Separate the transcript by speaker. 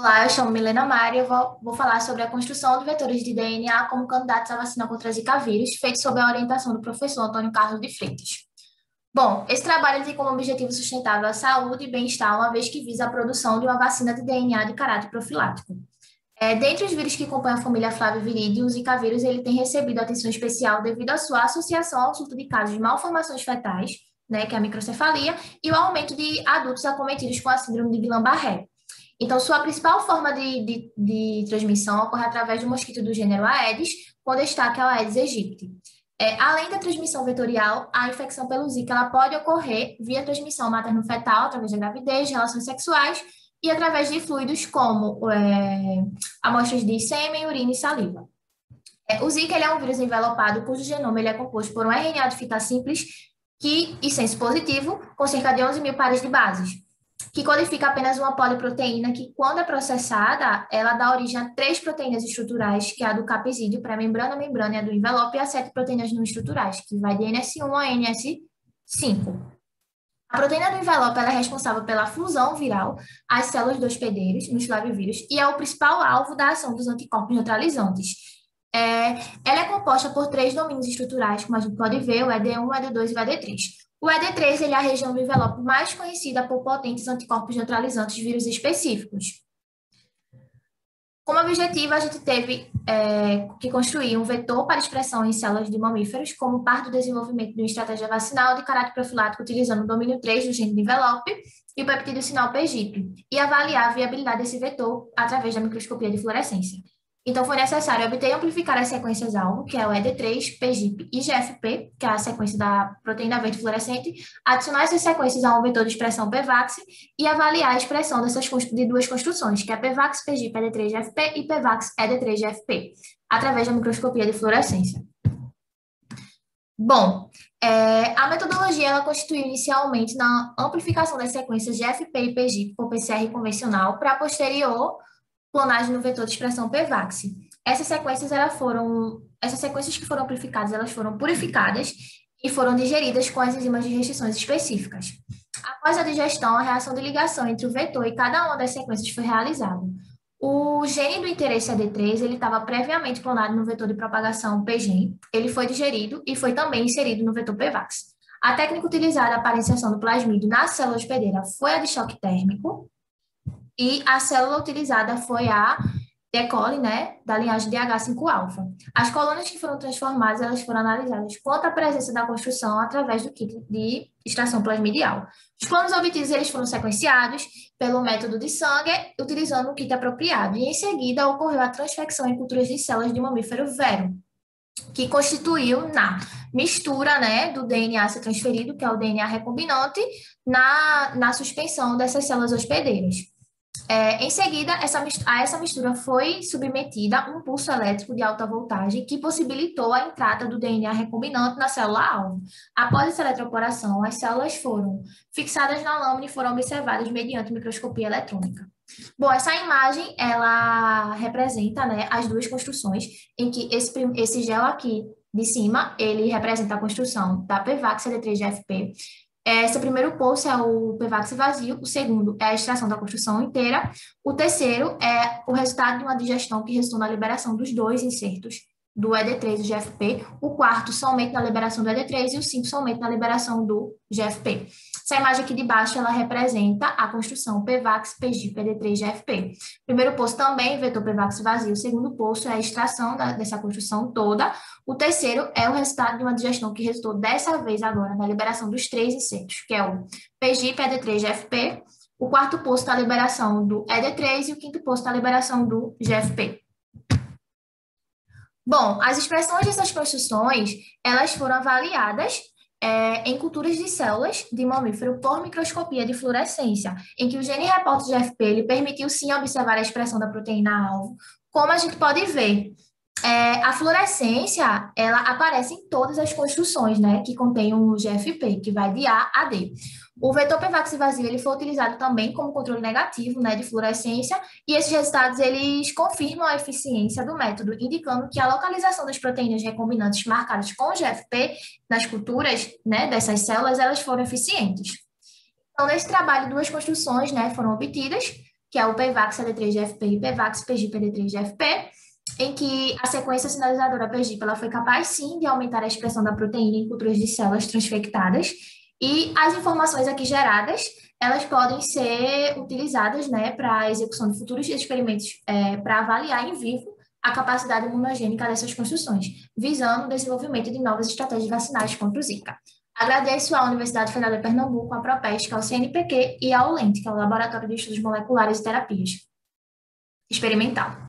Speaker 1: Olá, eu chamo Milena Mari e eu vou falar sobre a construção de vetores de DNA como candidatos à vacina contra Zika vírus, feito sob a orientação do professor Antônio Carlos de Freitas. Bom, esse trabalho tem como objetivo sustentável a saúde e bem-estar, uma vez que visa a produção de uma vacina de DNA de caráter profilático. Dentre os vírus que compõem a família Flaviviridae, o Zika vírus ele tem recebido atenção especial devido à sua associação ao surto de casos de malformações fetais, né, que é a microcefalia, e o aumento de adultos acometidos com a síndrome de Guillain-Barré. Então, sua principal forma de transmissão ocorre através do mosquito do gênero Aedes, com destaque ao Aedes aegypti. Além da transmissão vetorial, a infecção pelo Zika ela pode ocorrer via transmissão materno-fetal, através da gravidez, relações sexuais e através de fluidos como amostras de sêmen, urina e saliva. O Zika ele é um vírus envelopado cujo genoma ele é composto por um RNA de fita simples e senso positivo, com cerca de 11 mil pares de bases, que codifica apenas uma poliproteína que, quando é processada, ela dá origem a 3 proteínas estruturais, que é a do capsídeo, pré-membrana, membrana e a do envelope, e a 7 proteínas não estruturais, que vai de NS1 a NS5. A proteína do envelope ela é responsável pela fusão viral às células dos hospedeiros, nos flavivírus, e é o principal alvo da ação dos anticorpos neutralizantes. Ela é composta por 3 domínios estruturais, como a gente pode ver, o ED1, o ED2 e o ED3. O ED3 ele é a região do envelope mais conhecida por potentes anticorpos neutralizantes de vírus específicos. Como objetivo, a gente teve que construir um vetor para expressão em células de mamíferos, como parte do desenvolvimento de uma estratégia vacinal de caráter profilático utilizando o domínio 3 do gene de envelope e o peptídeo sinal PGIP, e avaliar a viabilidade desse vetor através da microscopia de fluorescência. Então, foi necessário obter e amplificar as sequências-alvo, que é o ED3, PGIP e GFP, que é a sequência da proteína verde fluorescente, adicionar essas sequências a um vetor de expressão PVAX e avaliar a expressão de duas construções, que é PVAX, PGIP, ED3, GFP e PVAX, ED3, GFP, através da microscopia de fluorescência. Bom, a metodologia ela constituiu inicialmente na amplificação das sequências GFP e PGIP por PCR convencional para posterior clonagem no vetor de expressão PVAX. Essas sequências que foram amplificadas, elas foram purificadas e foram digeridas com as enzimas de restrições específicas. Após a digestão, a reação de ligação entre o vetor e cada uma das sequências foi realizada. O gene do interesse AD3, ele estava previamente clonado no vetor de propagação PGEN, ele foi digerido e foi também inserido no vetor PVAX. A técnica utilizada para a inserção do plasmídio na célula hospedeira foi a de choque térmico, e a célula utilizada foi a E. coli, né, da linhagem DH5-alfa. As colônias que foram transformadas, elas foram analisadas quanto à presença da construção através do kit de extração plasmidial. Os clones obtidos, eles foram sequenciados pelo método de sangue, utilizando um kit apropriado. E, em seguida, ocorreu a transfecção em culturas de células de mamífero vero, que constituiu na mistura, né, do DNA a ser transferido, que é o DNA recombinante, na suspensão dessas células hospedeiras. Em seguida, a essa mistura foi submetida a um pulso elétrico de alta voltagem que possibilitou a entrada do DNA recombinante na célula-alvo. Após essa eletroporação, as células foram fixadas na lâmina e foram observadas mediante microscopia eletrônica. Bom, essa imagem, ela representa, né, as duas construções, em que esse gel aqui de cima, ele representa a construção da PVAX CD3-GFP. Esse primeiro poço é o PVAX vazio, o segundo é a extração da construção inteira, o terceiro é o resultado de uma digestão que resultou na liberação dos 2 insertos do ED3 e do GFP, o quarto somente na liberação do ED3 e o 5 somente na liberação do GFP. Essa imagem aqui de baixo, ela representa a construção PVAX, PGIP, ED3, GFP. Primeiro poço também, vetor PVAX vazio. O segundo poço é a extração dessa construção toda. O terceiro é o resultado de uma digestão que resultou dessa vez agora na liberação dos 3 insertos, que é o PGIP, ED3, GFP. O quarto poço da liberação do ED3 e o quinto poço da liberação do GFP. Bom, as expressões dessas construções, elas foram avaliadas em culturas de células de mamífero por microscopia de fluorescência, em que o gene repórter GFP ele permitiu sim observar a expressão da proteína-alvo. Como a gente pode ver, a fluorescência, ela aparece em todas as construções, né, que contêm o GFP, que vai de A a D. O vetor PVAX vazio, ele foi utilizado também como controle negativo, né, de fluorescência, e esses resultados, eles confirmam a eficiência do método, indicando que a localização das proteínas recombinantes marcadas com o GFP nas culturas, né, dessas células, elas foram eficientes. Então, nesse trabalho, 2 construções, né, foram obtidas, que é o PVAX CD3-GFP e PVAX PGI-PD3-GFP, em que a sequência sinalizadora PGIP ela foi capaz, sim, de aumentar a expressão da proteína em culturas de células transfectadas, e as informações aqui geradas, elas podem ser utilizadas, né, para a execução de futuros experimentos, para avaliar em vivo a capacidade imunogênica dessas construções, visando o desenvolvimento de novas estratégias vacinais contra o Zika. Agradeço à Universidade Federal de Pernambuco, à Propesc, ao CNPq e ao LENT, que é o Laboratório de Estudos Moleculares e Terapias Experimental.